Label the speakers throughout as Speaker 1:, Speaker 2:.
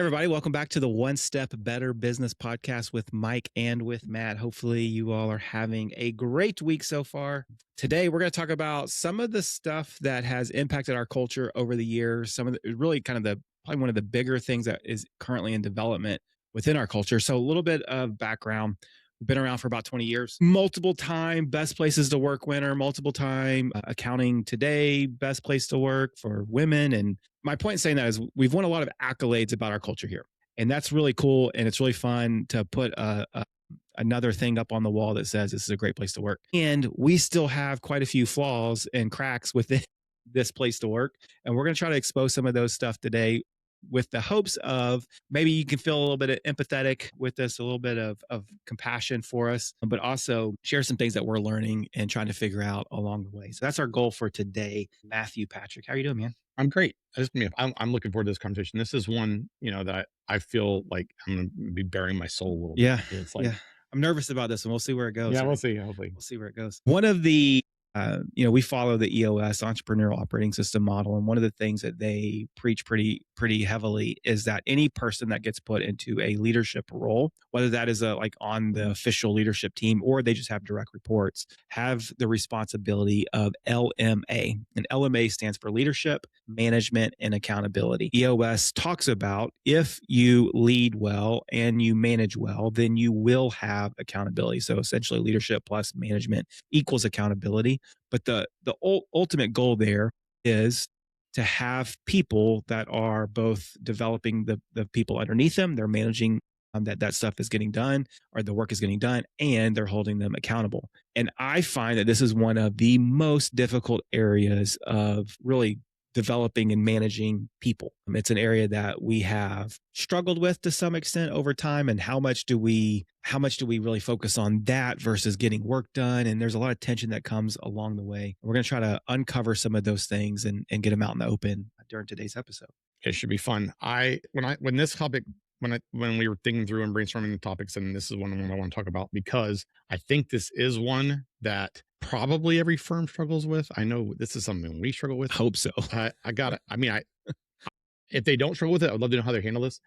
Speaker 1: Everybody, welcome back to the One Step Better Business Podcast with Mike and with Matt. Hopefully, you all are having a great week so far. Today, we're going to talk about some of the stuff that has impacted our culture over the years. Some of the really kind of probably one of the bigger things that is currently in development within our culture. So, a little bit of background. We've been around for about 20 years. Multiple time best places to work winner, multiple time accounting today, best place to work for women. And my point in saying that is we've won a lot of accolades about our culture here. And that's really cool. And it's really fun to put another thing up on the wall that says this is a great place to work. And we still have quite a few flaws and cracks within this place to work. And we're going to try to expose some of those stuff today with the hopes of maybe you can feel a little bit of empathetic with us, a little bit of compassion for us, but also share some things that we're learning and trying to figure out along the way. So that's our goal for today. Matthew, Patrick, how are you doing, man?
Speaker 2: I'm great. I'm looking forward to this conversation. This is one, that I feel like I'm going to be bearing my soul a little bit.
Speaker 1: Yeah.
Speaker 2: It's like,
Speaker 1: Yeah. I'm nervous about this one. We'll see where it goes.
Speaker 2: yeah, we'll see. Hopefully.
Speaker 1: We'll see where it goes. One of the, we follow the EOS entrepreneurial operating system model. And one of the things that they preach pretty heavily is that any person that gets put into a leadership role, whether that is like on the official leadership team or they just have direct reports, have the responsibility of LMA. And LMA stands for leadership, management, and accountability. EOS talks about if you lead well and you manage well, then you will have accountability. So essentially leadership plus management equals accountability. But the ultimate goal there is to have people that are both developing the people underneath them, they're managing that stuff is getting done or the work is getting done, and they're holding them accountable. And I find that this is one of the most difficult areas of really developing and managing people. It's an area that we have struggled with to some extent over time. And how much do we really focus on that versus getting work done? And there's a lot of tension that comes along the way. We're going to try to uncover some of those things and get them out in the open during today's episode.
Speaker 2: It should be fun. When this topic, when we were thinking through and brainstorming the topics, and this is one I want to talk about because I think this is one that probably every firm struggles with. I know this is something we struggle with.
Speaker 1: Hope so.
Speaker 2: I got it. I mean, if they don't struggle with it, I'd love to know how they handle this.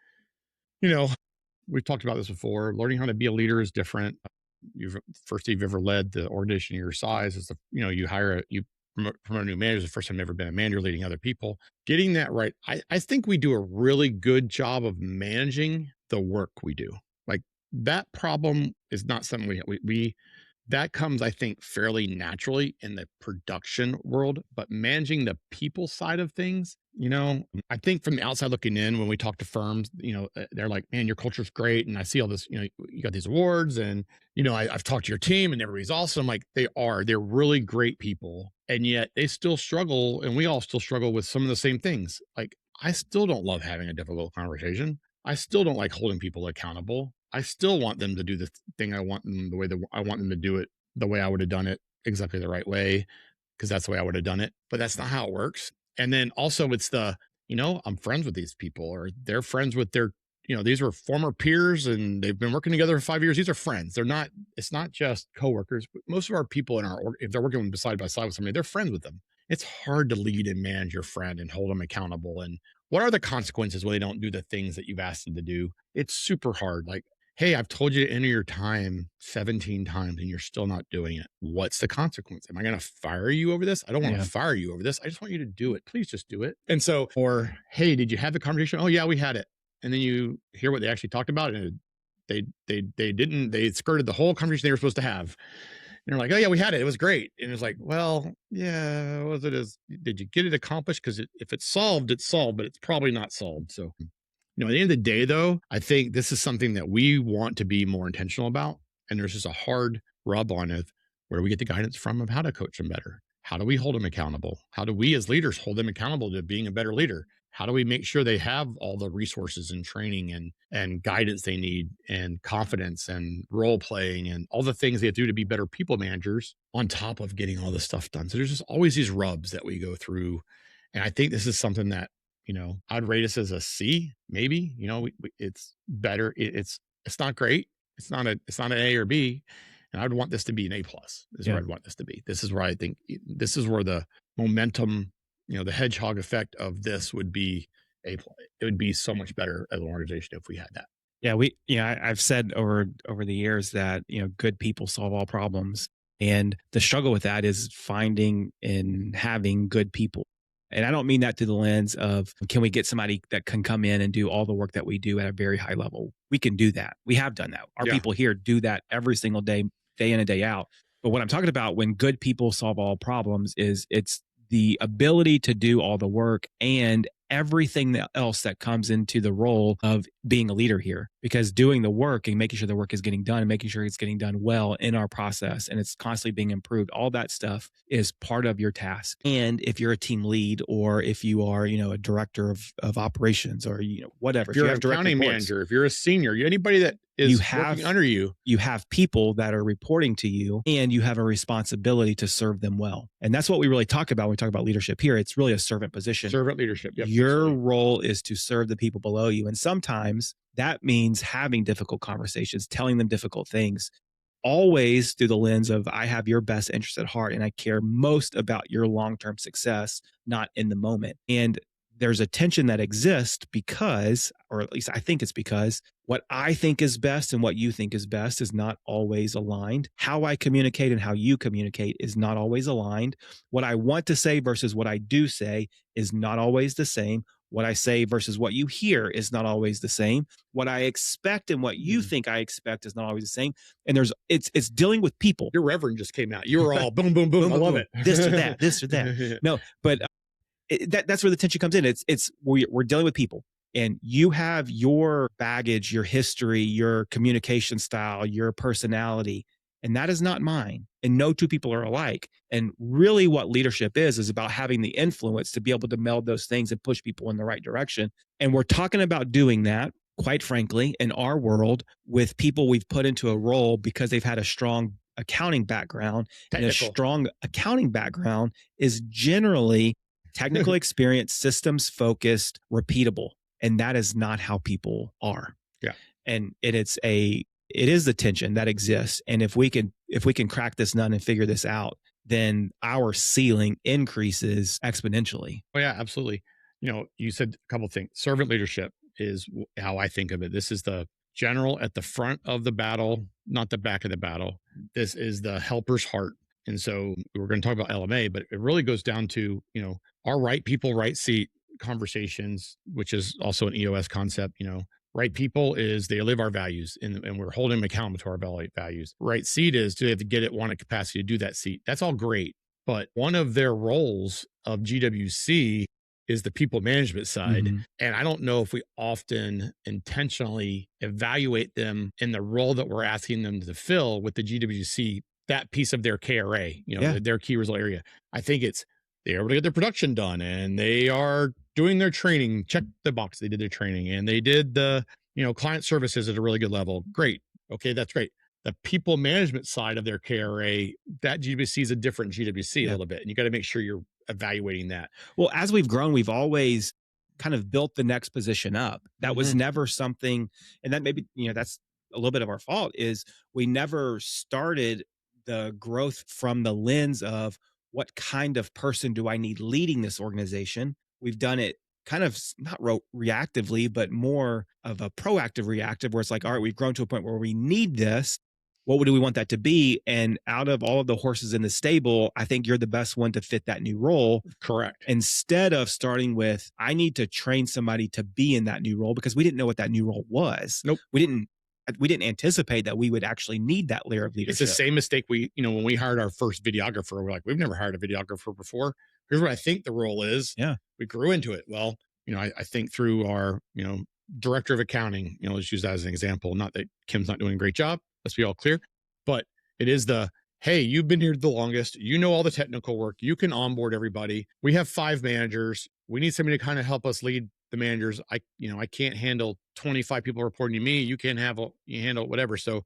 Speaker 2: We've talked about this before. Learning how to be a leader is different. You've ever led the organization your size is you promote a new manager. It's the first time you've ever been a manager leading other people. Getting that right. I think we do a really good job of managing the work we do. Like that problem is not something we that comes, I think, fairly naturally in the production world, but managing the people side of things, I think from the outside looking in, when we talk to firms, they're like, man, your culture's great. And I see all this, you got these awards and, I've talked to your team and everybody's awesome. Like they're really great people. And yet they still struggle. And we all still struggle with some of the same things. Like I still don't love having a difficult conversation. I still don't like holding people accountable. I still want them to do the thing I want them the way that I want them to do it, the way I would have done it, exactly the right way, because that's the way I would have done it. But that's not how it works. And then also it's I'm friends with these people or they're friends with their, these were former peers and they've been working together for 5 years. These are friends. It's not just coworkers, but most of our people if they're working side by side with somebody, they're friends with them. It's hard to lead and manage your friend and hold them accountable. And what are the consequences when they don't do the things that you've asked them to do? It's super hard. Like, hey, I've told you to enter your time 17 times and you're still not doing it. What's the consequence? Am I going to fire you over this? I don't want to fire you over this. I just want you to do it. Please just do it. And so, or, hey, did you have the conversation? Oh yeah, we had it. And then you hear what they actually talked about and they skirted the whole conversation they were supposed to have. And they're like, oh yeah, we had it. It was great. And it's like, well, yeah, did you get it accomplished? Because if it's solved, but it's probably not solved. So at the end of the day, though, I think this is something that we want to be more intentional about. And there's just a hard rub on it where we get the guidance from of how to coach them better. How do we hold them accountable? How do we as leaders hold them accountable to being a better leader? How do we make sure they have all the resources and training and guidance they need and confidence and role playing and all the things they have to do to be better people managers on top of getting all this stuff done? So there's just always these rubs that we go through. And I think this is something that I'd rate us as a C, maybe. It's better. It's not great. It's not an A or B, and I'd want this to be an A plus. This is where I'd want this to be. This is where I think this is where the momentum, the hedgehog effect of this would be It would be so much better as an organization if we had that.
Speaker 1: Yeah, I've said over the years that, good people solve all problems. And the struggle with that is finding and having good people. And I don't mean that through the lens of, can we get somebody that can come in and do all the work that we do at a very high level? We can do that. We have done that. Our
Speaker 2: Yeah.
Speaker 1: people here do that every single day in and day out. But what I'm talking about when good people solve all problems is it's the ability to do all the work and everything else that comes into the role of being a leader here, because doing the work and making sure the work is getting done and making sure it's getting done well in our process and it's constantly being improved, all that stuff is part of your task. And if you're a team lead, or if you are, a director of operations, or whatever,
Speaker 2: If you're
Speaker 1: you
Speaker 2: an
Speaker 1: have direct
Speaker 2: accounting
Speaker 1: reports,
Speaker 2: manager, if you're a senior, anybody that
Speaker 1: you
Speaker 2: is
Speaker 1: have
Speaker 2: working under you,
Speaker 1: you have people that are reporting to you, and you have a responsibility to serve them well. And that's what we really talk about when we talk about leadership here. It's really a servant position.
Speaker 2: servant leadership. Yep,
Speaker 1: Your
Speaker 2: absolutely.
Speaker 1: role is to serve the people below you. And sometimes that means having difficult conversations, telling them difficult things, always through the lens of, I have your best interest at heart and I care most about your long-term success, not in the moment. And there's a tension that exists because, or at least I think it's because, what I think is best and what you think is best is not always aligned. How I communicate and how you communicate is not always aligned. What I want to say versus what I do say is not always the same. What I say versus what you hear is not always the same. What I expect and what you think I expect is not always the same. And it's dealing with people.
Speaker 2: Your reverend just came out. You were all boom, boom, boom.
Speaker 1: Boom,
Speaker 2: I
Speaker 1: boom,
Speaker 2: love
Speaker 1: boom.
Speaker 2: it.
Speaker 1: This or that, this or that. No, but that's where the tension comes in. It's we're dealing with people, and you have your baggage, your history, your communication style, your personality, and that is not mine. And no two people are alike. And really, what leadership is about having the influence to be able to meld those things and push people in the right direction. And we're talking about doing that, quite frankly, in our world with people we've put into a role because they've had a strong accounting background. And a
Speaker 2: Technical.
Speaker 1: strong accounting background is generally technical experience, systems focused, repeatable. And that is not how people are.
Speaker 2: Yeah.
Speaker 1: And it is the tension that exists. And if we can crack this nut and figure this out, then our ceiling increases exponentially.
Speaker 2: Oh yeah, absolutely. You said a couple of things. Servant leadership is how I think of it. This is the general at the front of the battle, not the back of the battle. This is the helper's heart. And so we're going to talk about LMA, but it really goes down to, our right people, right seat conversations, which is also an EOS concept. Right people is they live our values, and we're holding them accountable to our values. Right seat is, do they have to get it, want a capacity to do that seat? That's all great. But one of their roles of GWC is the people management side.
Speaker 1: Mm-hmm.
Speaker 2: And I don't know if we often intentionally evaluate them in the role that we're asking them to fill with the GWC, that piece of their KRA, their key result area. I think it's they're able to get their production done, and they are doing their training, check the box, they did their training, and they did the, client services at a really good level. Great. Okay, that's great. The people management side of their KRA, that GWC is a different GWC a little bit. And you got to make sure you're evaluating that.
Speaker 1: Well, as we've grown, we've always kind of built the next position up. That was never something, and that maybe, that's a little bit of our fault, is we never started the growth from the lens of what kind of person do I need leading this organization. We've done it kind of not reactively, but more of a proactive reactive, where it's like, all right, we've grown to a point where we need this. What do we want that to be? And out of all of the horses in the stable, I think you're the best one to fit that new role.
Speaker 2: Correct.
Speaker 1: Instead of starting with, I need to train somebody to be in that new role, because we didn't know what that new role was.
Speaker 2: Nope.
Speaker 1: We didn't anticipate that we would actually need that layer of leadership.
Speaker 2: It's the same mistake when we hired our first videographer, we're like, we've never hired a videographer before. Here's what I think the role is.
Speaker 1: Yeah.
Speaker 2: We grew into it. Well, I think through our, director of accounting, let's use that as an example. Not that Kim's not doing a great job. Let's be all clear. But it is hey, you've been here the longest. You know all the technical work. You can onboard everybody. We have 5 managers. We need somebody to kind of help us lead the managers. I can't handle 25 people reporting to me. You handle whatever. So,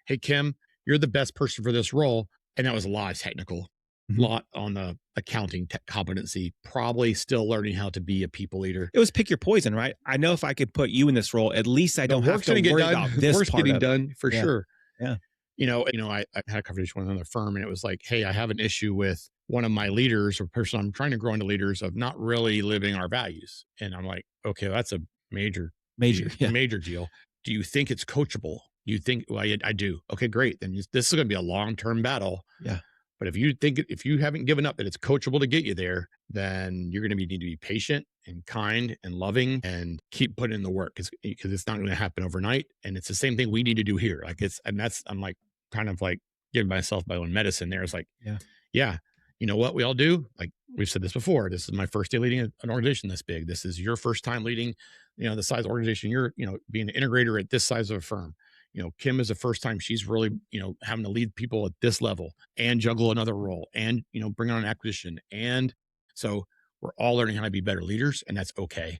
Speaker 2: hey, Kim, you're the best person for this role. And that was a lot of technical, lot on the accounting competency, probably still learning how to be a people leader.
Speaker 1: It was pick your poison, right? I know if I could put you in this role, at least I don't have to worry about this
Speaker 2: work's
Speaker 1: part
Speaker 2: getting
Speaker 1: of it.
Speaker 2: done for sure.
Speaker 1: Yeah.
Speaker 2: I had a conversation with another firm, and it was like, hey, I have an issue with one of my leaders or person I'm trying to grow into leaders of not really living our values. And I'm like, okay, that's a major,
Speaker 1: Major. Yeah.
Speaker 2: major deal. Do you think it's coachable? You think, well, I do. Okay, great. Then this is going to be a long-term battle.
Speaker 1: Yeah.
Speaker 2: But if you haven't given up that it's coachable to get you there, then you're going to need to be patient and kind and loving and keep putting in the work because it's not going to happen overnight. And it's the same thing we need to do here. Like I'm like kind of like giving myself my own medicine there. It's like,
Speaker 1: Yeah.
Speaker 2: yeah, you know what we all do? Like we've said this before. This is my first day leading an organization this big. This is your first time leading, the size organization you're, being an integrator at this size of a firm. Kim is the first time she's really, having to lead people at this level and juggle another role and, bring on an acquisition. And so we're all learning how to be better leaders, and that's okay.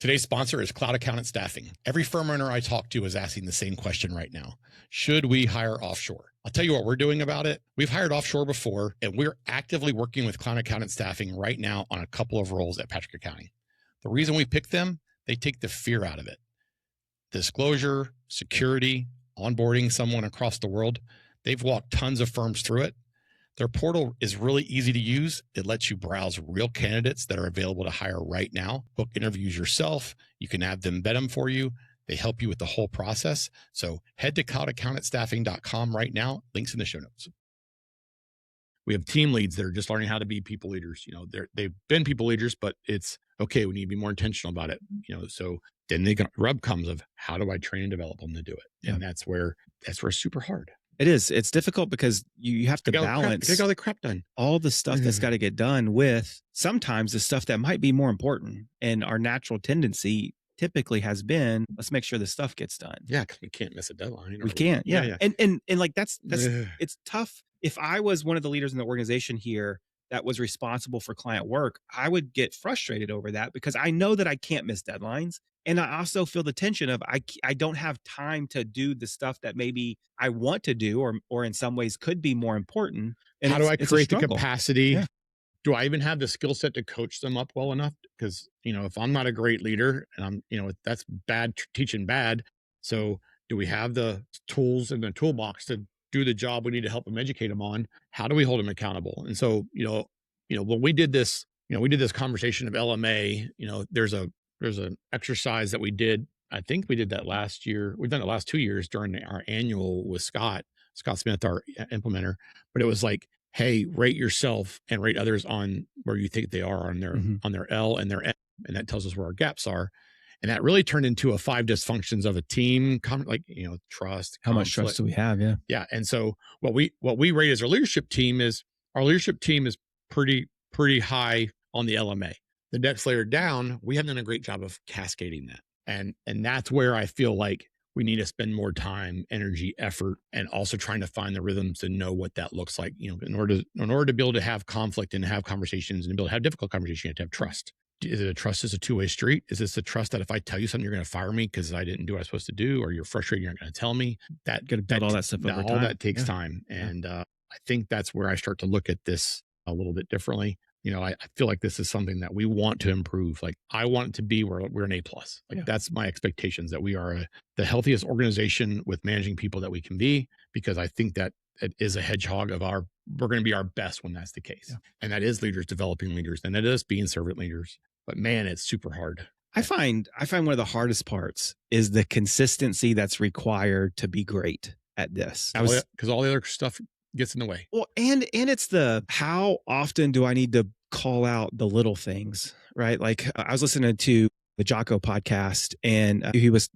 Speaker 2: Today's sponsor is Cloud Accountant Staffing. Every firm owner I talk to is asking the same question right now. Should we hire offshore? I'll tell you what we're doing about it. We've hired offshore before, and we're actively working with Cloud Accountant Staffing right now on a couple of roles at Patrick Accounting. The reason we picked them, they take the fear out of it. Disclosure, security, onboarding someone across the world. They've walked tons of firms through it. Their portal is really easy to use. It lets you browse real candidates that are available to hire right now, book interviews yourself. You can have them vet them for you. They help you with the whole process. So head to cloudaccountantsstaffing.com right now. Links in the show notes. We have team leads that are just learning how to be people leaders. They've been people leaders, but it's okay. We need to be more intentional about it. So then the rub comes of how do I train and develop them to do it? Yeah. And that's where it's super hard.
Speaker 1: It is. It's difficult because you have to balance
Speaker 2: get all the crap done.
Speaker 1: All the stuff that's got to get done with sometimes the stuff that might be more important. And our natural tendency typically has been, let's make sure the stuff gets done.
Speaker 2: Yeah, because we can't miss a deadline.
Speaker 1: We can't. Yeah. And like that's it's tough. If I was one of the leaders in the organization here that was responsible for client work, I would get frustrated over that because I know that I can't miss deadlines. And I also feel the tension of I don't have time to do the stuff that maybe I want to do or in some ways could be more important. And
Speaker 2: how do I create the capacity?
Speaker 1: Yeah.
Speaker 2: Do I even have the skill set to coach them up well enough? Because, if I'm not a great leader and that's bad teaching bad. So do we have the tools in the toolbox to do the job we need to help them educate them on? How do we hold them accountable? And so, when we did this, we did this conversation of LMA, there's an exercise that we did. I think we did that last year. We've done it the last 2 years during our annual with Scott Smith, our implementer. But it was like, hey, rate yourself and rate others on where you think they are on their L and their M, and that tells us where our gaps are. And that really turned into a 5 dysfunctions of a team, trust.
Speaker 1: How much trust do we have? Yeah.
Speaker 2: Yeah. And so what we rate as our leadership team is pretty high on the LMA. The next layer down, we haven't done a great job of cascading that. And that's where I feel like we need to spend more time, energy, effort, and also trying to find the rhythms and know what that looks like. In order to be able to have conflict and have conversations and be able to have difficult conversations, you have to have trust. Is it a trust as a two-way street? Is this a trust that if I tell you something, you're going to fire me because I didn't do what I was supposed to do, or you're frustrated, you're not going to tell me? That
Speaker 1: got to build all that stuff over time.
Speaker 2: All that takes time. And I think that's where I start to look at this a little bit differently. I feel like this is something that we want to improve. Like I want it to be where we're an A+. That's my expectations, that we are the healthiest organization with managing people that we can be, because I think that it is a hedgehog of we're going to be our best when that's the case. Yeah. And that is leaders developing leaders, and it is being servant leaders. But man, it's super hard.
Speaker 1: I find one of the hardest parts is the consistency that's required to be great at this.
Speaker 2: Because all the other stuff gets in the way.
Speaker 1: Well, and it's how often do I need to call out the little things, right? Like I was listening to the Jocko podcast, and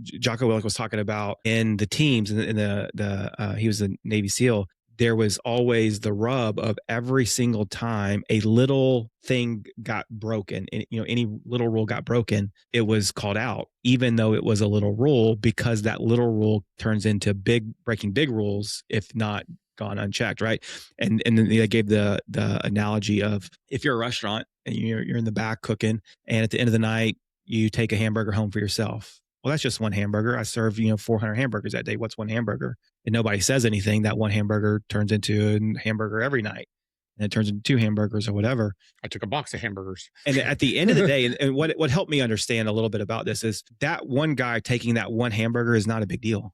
Speaker 1: Jocko Willick was talking about in the teams, and he was a Navy SEAL. There was always the rub of every single time a little thing got broken, and any little rule got broken, it was called out, even though it was a little rule, because that little rule turns into breaking big rules if not gone unchecked, right? And then they gave the analogy of if you're a restaurant and you're in the back cooking, and at the end of the night you take a hamburger home for yourself. Well, that's just one hamburger. I serve 400 hamburgers that day. What's one hamburger? And nobody says anything. That one hamburger turns into a hamburger every night, and it turns into 2 hamburgers or whatever.
Speaker 2: I took a box of hamburgers.
Speaker 1: And at the end of the day, and what helped me understand a little bit about this is that one guy taking that one hamburger is not a big deal.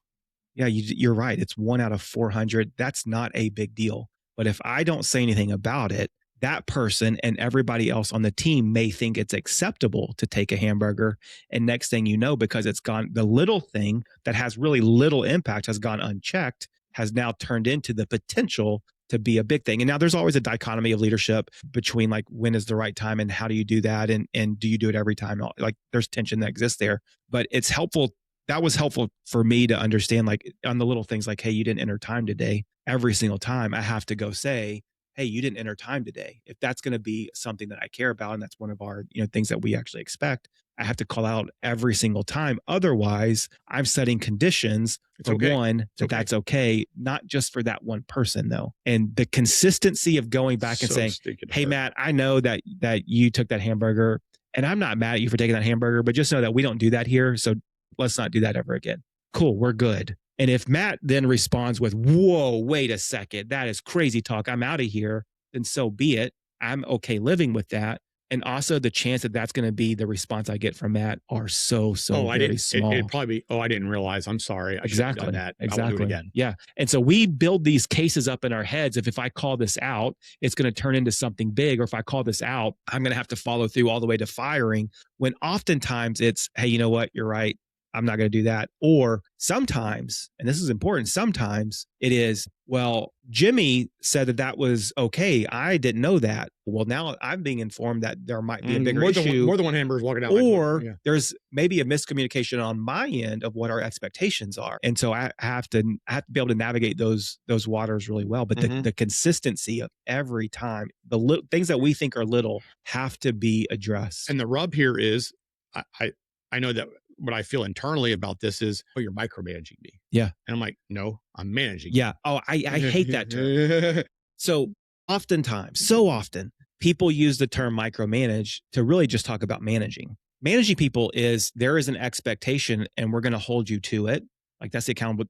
Speaker 1: Yeah, you're right. It's 1 out of 400. That's not a big deal. But if I don't say anything about it, that person and everybody else on the team may think it's acceptable to take a hamburger. And next thing you know, because it's gone, the little thing that has really little impact has gone unchecked, has now turned into the potential to be a big thing. And now there's always a dichotomy of leadership between like when is the right time and how do you do that and do you do it every time? Like there's tension that exists there, but it's helpful. That was helpful for me to understand like on the little things like, hey, you didn't enter time today. Every single time I have to go say, hey, you didn't enter time today. If that's going to be something that I care about and that's one of our, things that we actually expect, I have to call out every single time. Otherwise, I'm setting conditions
Speaker 2: It's
Speaker 1: for
Speaker 2: okay.
Speaker 1: one
Speaker 2: It's
Speaker 1: that
Speaker 2: okay.
Speaker 1: that's okay, not just for that one person though. And the consistency of going back and
Speaker 2: So
Speaker 1: saying,
Speaker 2: stinking
Speaker 1: "Hey
Speaker 2: hard.
Speaker 1: Matt, I know that you took that hamburger and I'm not mad at you for taking that hamburger, but just know that we don't do that here, so let's not do that ever again." Cool, we're good. And if Matt then responds with, "Whoa, wait a second, that is crazy talk. I'm out of here," then so be it. I'm okay living with that. And also the chance that that's going to be the response I get from Matt are so
Speaker 2: Oh, I
Speaker 1: very
Speaker 2: didn't. It'd
Speaker 1: small.
Speaker 2: probably be. Oh, I didn't realize. I'm sorry. I shouldn't have done
Speaker 1: Exactly.
Speaker 2: that. I won't do it
Speaker 1: Exactly.
Speaker 2: again.
Speaker 1: Yeah. And so we build these cases up in our heads of if I call this out, it's going to turn into something big. Or if I call this out, I'm going to have to follow through all the way to firing. When oftentimes it's, hey, you know what? You're right. I'm not going to do that. Or sometimes, and this is important, sometimes it is, well, Jimmy said that that was okay. I didn't know that. Well, now I'm being informed that there might be a bigger issue,
Speaker 2: More than one hamburger's walking out.
Speaker 1: or
Speaker 2: Yeah.
Speaker 1: there's maybe a miscommunication on my end of what our expectations are. And so I have to be able to navigate those waters really well. But
Speaker 2: Mhm.
Speaker 1: the consistency of every time, the little things that we think are little have to be addressed.
Speaker 2: And the rub here is, I, I I know that what I feel internally about this is, oh, you're micromanaging me,
Speaker 1: Yeah.
Speaker 2: and I'm like, no, I'm managing
Speaker 1: Yeah. Oh, I hate that term. So so often, people use the term micromanage to really just talk about managing. Managing people is there is an expectation and we're going to hold you to it. Like that's the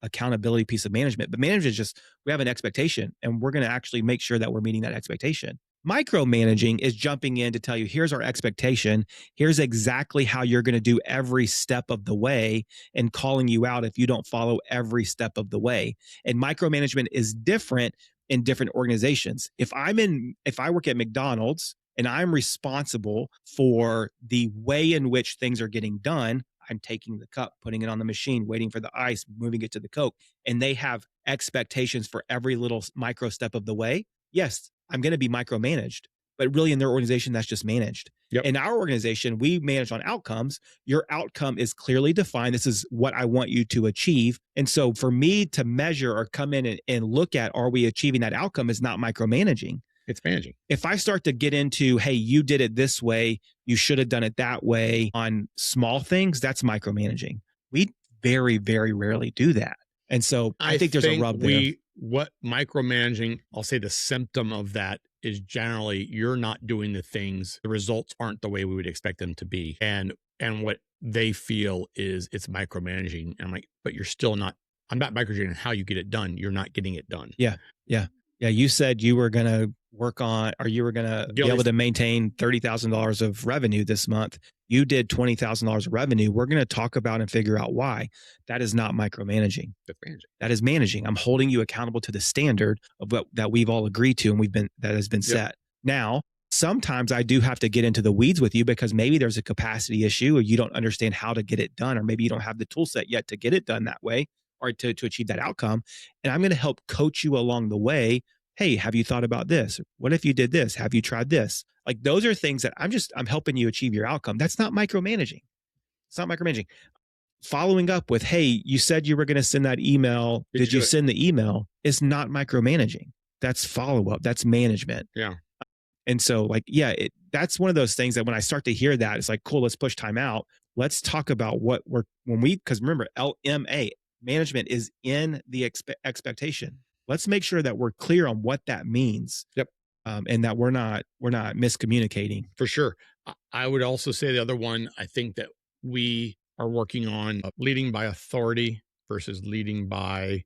Speaker 1: accountability piece of management. But management is just we have an expectation and we're going to actually make sure that we're meeting that expectation. Micromanaging is jumping in to tell you here's our expectation. Here's exactly how you're going to do every step of the way and calling you out if you don't follow every step of the way. And micromanagement is different in different organizations. If I work at McDonald's and I'm responsible for the way in which things are getting done, I'm taking the cup, putting it on the machine, waiting for the ice, moving it to the Coke, and they have expectations for every little micro step of the way. Yes, I'm going to be micromanaged, but really in their organization, that's just managed.
Speaker 2: Yep.
Speaker 1: In our organization, we manage on outcomes. Your outcome is clearly defined. This is what I want you to achieve. And so for me to measure or come in and look at, are we achieving that outcome is not micromanaging.
Speaker 2: It's managing.
Speaker 1: If I start to get into, hey, you did it this way, you should have done it that way on small things, that's micromanaging. We very, very rarely do that. And so I
Speaker 2: I
Speaker 1: think there's a
Speaker 2: think
Speaker 1: rub there.
Speaker 2: what micromanaging, I'll say the symptom of that is generally you're not doing the things, the results aren't the way we would expect them to be. And what they feel is it's micromanaging. And I'm like, but you're still not, I'm not micromanaging how you get it done. You're not getting it done.
Speaker 1: Yeah. Yeah. Yeah. You said you were going to work on, or you were going to be able to maintain $30,000 of revenue this month. You did $20,000 of revenue. We're going to talk about and figure out why. That is not micromanaging.
Speaker 2: That's managing.
Speaker 1: That is managing. I'm holding you accountable to the standard of what that we've all agreed to and that has been set. Now, sometimes I do have to get into the weeds with you because maybe there's a capacity issue or you don't understand how to get it done, or maybe you don't have the tool set yet to get it done that way or to achieve that outcome. And I'm going to help coach you along the way. Hey, have you thought about this? What if you did this? Have you tried this? Like those are things that I'm helping you achieve your outcome. That's not micromanaging. It's not micromanaging. Following up with, hey, you said you were going to send that email. Did you send the email? Is not micromanaging. That's follow up. That's management.
Speaker 2: Yeah.
Speaker 1: And so like, yeah, that's one of those things that when I start to hear that, it's like, cool, let's push time out. Let's talk about because remember, LMA, management is in the expectation. Let's make sure that we're clear on what that means.
Speaker 2: Yep.
Speaker 1: And that we're not miscommunicating.
Speaker 2: For sure. I would also say the other one, I think that we are working on leading by authority versus leading by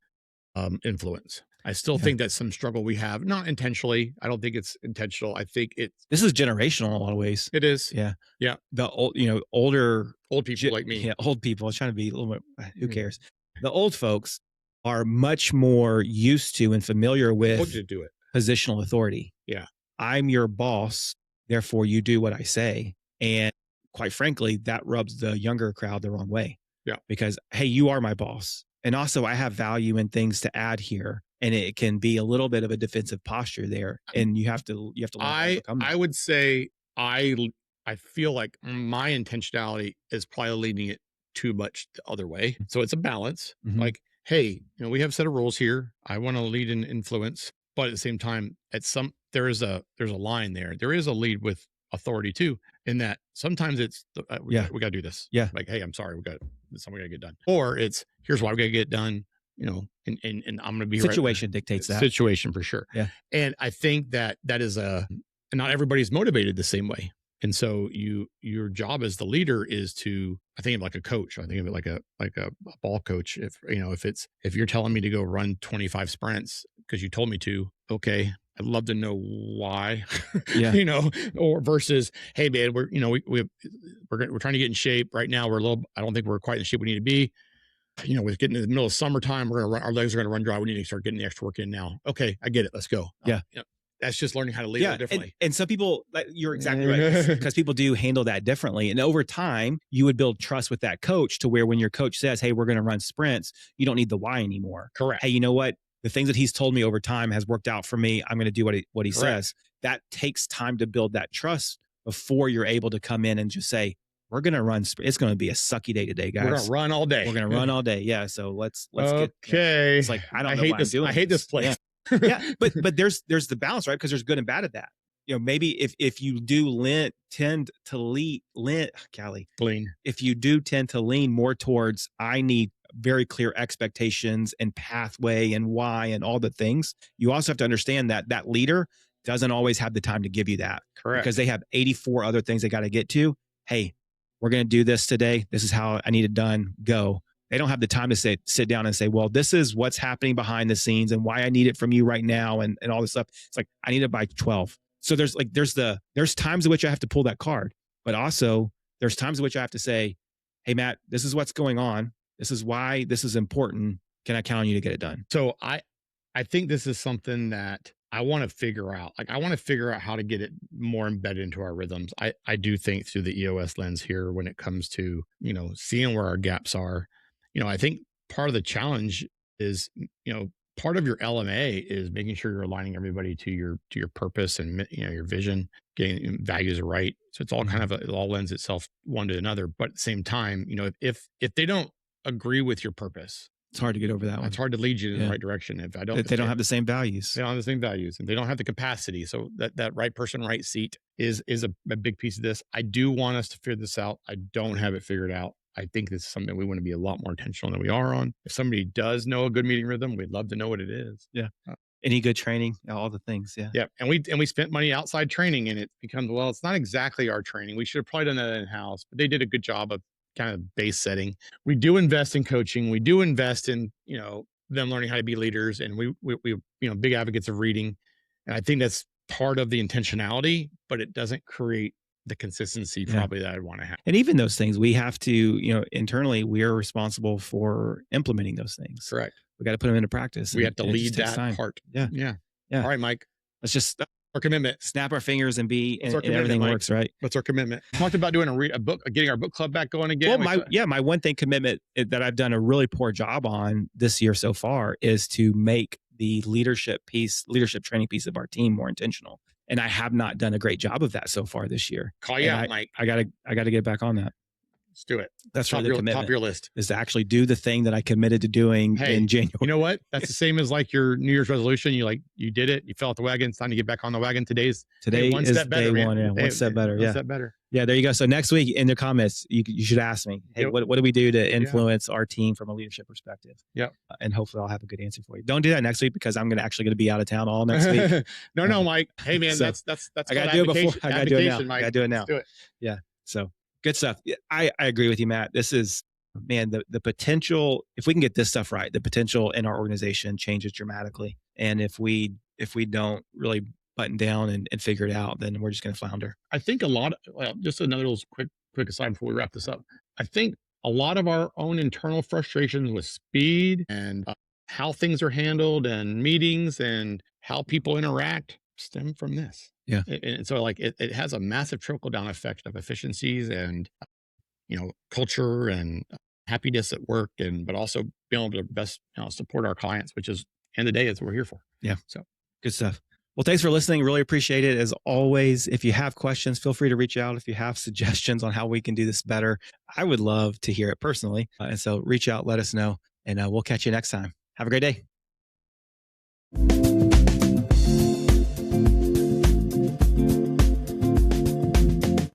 Speaker 2: influence. I still think that's some struggle we have, not intentionally. I don't think it's intentional. I think
Speaker 1: this is generational in a lot of ways.
Speaker 2: It is.
Speaker 1: Yeah.
Speaker 2: Yeah.
Speaker 1: The older
Speaker 2: people like me.
Speaker 1: Yeah. Old people. I was trying to be a little bit, who cares? The old folks, are much more used to and familiar
Speaker 2: Told
Speaker 1: with
Speaker 2: you to do it.
Speaker 1: positional authority.
Speaker 2: Yeah.
Speaker 1: I'm your boss, therefore you do what I say. And quite frankly, that rubs the younger crowd the wrong way
Speaker 2: Yeah.
Speaker 1: because, hey, you are my boss. And also, I have value and things to add here. And it can be a little bit of a defensive posture there. And you have to learn how to overcome
Speaker 2: I
Speaker 1: that.
Speaker 2: would say I feel like my intentionality is probably leading it too much the other way. So it's a balance.
Speaker 1: Mhm.
Speaker 2: Like, hey, we have a set of rules here. I want to lead and influence, but at the same time, there's a line there. There is a lead with authority too, in that sometimes it's
Speaker 1: Yeah.
Speaker 2: we got to do this.
Speaker 1: Yeah.
Speaker 2: Like, hey, I'm sorry, we got something got to get done, or it's here's why we got to get it done. And I'm going to be right.
Speaker 1: Situation dictates that.
Speaker 2: Situation for sure.
Speaker 1: Yeah.
Speaker 2: And I think that is not everybody's motivated the same way. And so your job as the leader is to, I think of it like a coach. I think of it like a ball coach. If you're telling me to go run 25 sprints because you told me to, okay, I'd love to know why,
Speaker 1: Yeah.
Speaker 2: or versus, hey man, we're trying to get in shape right now. I don't think we're quite in the shape we need to be. With getting in the middle of summertime, we're gonna run, our legs are gonna run dry. We need to start getting the extra work in now. Okay, I get it. Let's go.
Speaker 1: Yeah.
Speaker 2: That's just learning how to lead a little differently.
Speaker 1: And some people, like, you're exactly right, because people do handle that differently. And over time, you would build trust with that coach to where when your coach says, hey, we're going to run sprints, you don't need the why anymore.
Speaker 2: Correct.
Speaker 1: Hey, you know what? The things that he's told me over time has worked out for me. I'm going to do what he says. That takes time to build that trust before you're able to come in and just say, we're going to run. It's going to be a sucky day today, guys.
Speaker 2: We're gonna run all day.
Speaker 1: We're going to run all day. Yeah. So let's get.
Speaker 2: Okay.
Speaker 1: It's like, I don't know
Speaker 2: hate
Speaker 1: why
Speaker 2: this.
Speaker 1: I'm doing
Speaker 2: I hate this place.
Speaker 1: Yeah. Yeah, but there's the balance, right? Because there's good and bad at that. Maybe if you do tend to lean, Callie,
Speaker 2: Lean.
Speaker 1: if you do tend to lean more towards, I need very clear expectations and pathway and why and all the things, you also have to understand that that leader doesn't always have the time to give you that.
Speaker 2: Correct.
Speaker 1: Because they have 84 other things they got to get to. Hey, we're going to do this today. This is how I need it done. Go. They don't have the time to sit down and say, well, this is what's happening behind the scenes and why I need it from you right now and all this stuff. It's like, I need it by 12. So there's times in which I have to pull that card, but also there's times in which I have to say, hey, Matt, this is what's going on. This is why this is important. Can I count on you to get it done?
Speaker 2: So I think this is something that I want to figure out. Like, I want to figure out how to get it more embedded into our rhythms. I do think through the EOS lens here when it comes to, seeing where our gaps are. I think part of the challenge is, part of your LMA is making sure you're aligning everybody to your purpose and, your vision, getting values right. So it's all kind of it all lends itself one to another. But at the same time, if they don't agree with your purpose,
Speaker 1: it's hard to get over that one.
Speaker 2: It's hard to lead you in the right direction. If
Speaker 1: they don't have the same values,
Speaker 2: they don't have the same values, and they don't have the capacity. So that right person, right seat is a big piece of this. I do want us to figure this out. I don't have it figured out. I think this is something we want to be a lot more intentional than we are on. If somebody does know a good meeting rhythm, we'd love to know what it is.
Speaker 1: Yeah. Any good training, all the things. Yeah.
Speaker 2: Yeah. And we spent money outside training, and it becomes, well, it's not exactly our training. We should have probably done that in-house, but they did a good job of kind of base setting. We do invest in coaching. We do invest in, them learning how to be leaders. And we big advocates of reading. And I think that's part of the intentionality, but it doesn't create the consistency probably that I want to have.
Speaker 1: And even those things, we have to, internally, we are responsible for implementing those things.
Speaker 2: Correct.
Speaker 1: We got to put them into practice.
Speaker 2: We have to lead that part.
Speaker 1: Yeah.
Speaker 2: Yeah.
Speaker 1: Yeah.
Speaker 2: All right, Mike.
Speaker 1: Let's just
Speaker 2: our commitment.
Speaker 1: Snap our fingers and and everything
Speaker 2: Mike?
Speaker 1: works, right?
Speaker 2: What's our commitment? We talked about doing a book, getting our book club back going again.
Speaker 1: Well, my one thing commitment that I've done a really poor job on this year so far is to make the leadership training piece of our team more intentional. And I have not done a great job of that so far this year.
Speaker 2: Call you out, Mike.
Speaker 1: I gotta get back on that.
Speaker 2: Let's do it.
Speaker 1: That's
Speaker 2: top
Speaker 1: really the commitment.
Speaker 2: Top your list
Speaker 1: is to actually do the thing that I committed to doing in January.
Speaker 2: You know what? That's the same as like your New Year's resolution. You did it. You fell off the wagon. It's time to get back on the wagon. Today
Speaker 1: one step better, man. Yeah, one step better.
Speaker 2: One step better.
Speaker 1: Yeah, there you go. So next week in the comments, you should ask me, hey, what do we do to influence our team from a leadership perspective?
Speaker 2: Yep.
Speaker 1: And hopefully I'll have a good answer for you. Don't do that next week because I'm going to be out of town all next week.
Speaker 2: No, Mike. Hey, man, so that's
Speaker 1: I got to do it before. I got to do it now.
Speaker 2: Mike.
Speaker 1: I got to do it now.
Speaker 2: Let's do it.
Speaker 1: Yeah. So good stuff. I agree with you, Matt. This is, man, the potential, if we can get this stuff right, the potential in our organization changes dramatically. And if we don't really button down and figure it out, then we're just going to flounder.
Speaker 2: I think just another little quick aside before we wrap this up. I think a lot of our own internal frustrations with speed and how things are handled and meetings and how people interact stem from this.
Speaker 1: Yeah.
Speaker 2: And so like it has a massive trickle down effect of efficiencies and culture and happiness at work, and but also being able to best support our clients, which is end of the day is what we're here for.
Speaker 1: Yeah.
Speaker 2: So
Speaker 1: Good stuff. Well, thanks for listening. Really appreciate it. As always, if you have questions, feel free to reach out. If you have suggestions on how we can do this better, I would love to hear it personally. And so reach out, let us know, and we'll catch you next time. Have a great day.